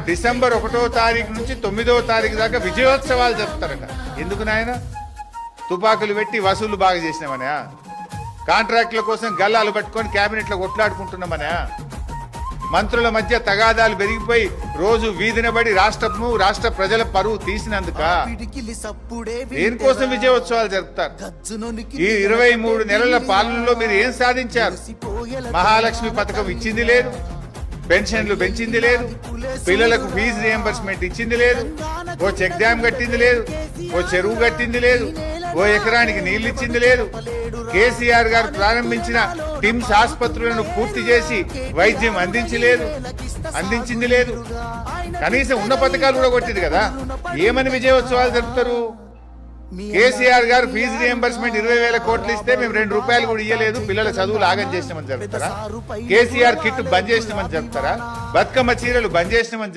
December 1వ తారీఖు నుంచి 9వ తారీఖు దాకా విజయోత్సవాలు జరుపుతారట. ఎందుకు నాయన? తుపాకులు పెట్టి వసూళ్లు బాగా చేసినామనా? కాంట్రాక్టుల కోసం గల్లాలు పట్టుకొని క్యాబినెట్లో కొట్లాడుకుంటున్నామనా? మంత్రుల మధ్య తగాదాలు పెరిగిపోయి రోజు వీధినబడి రాష్ట్ర ప్రజల పరువు తీసినందుక దేనికోసం విజయోత్సవాలు జరుపుతారు? ఈ 23 నెలల పాలనలో మీరు ఏం సాధించారు? మహాలక్ష్మి పథకం ఇచ్చింది లేదు, పెన్షన్లు పెంచింది లేదు, పిల్లలకు ఫీజు రియంబర్స్మెంట్ ఇచ్చింది లేదు, ఓ చెక్ డ్యామ్ కట్టింది లేదు, ఓ చెరువు కట్టింది లేదు, ఓ ఎకరానికి నీళ్లు ఇచ్చింది లేదు. కేసీఆర్ గారు ప్రారంభించిన టిమ్స్ ఆసుపత్రులను పూర్తి చేసి వైద్యం అందించింది లేదు. కనీసం ఉన్న పథకాలు కూడా కొట్టింది కదా. ఏమని విజయోత్సవాలు జరుపుతారు? కేసీఆర్ గారు ఫీజు రియంబర్స్మెంట్ 20,000 కోట్లు ఇస్తే మేము 2 రూపాయలు కూడా ఇయ్యలేదు, పిల్లల చదువులు ఆగం చేసినామని చెప్తారా? కేసీఆర్ కిట్ బంద్ చేసినామని చెప్తారా? బతుకమ్మ చీరలు బంద్ చేసినామని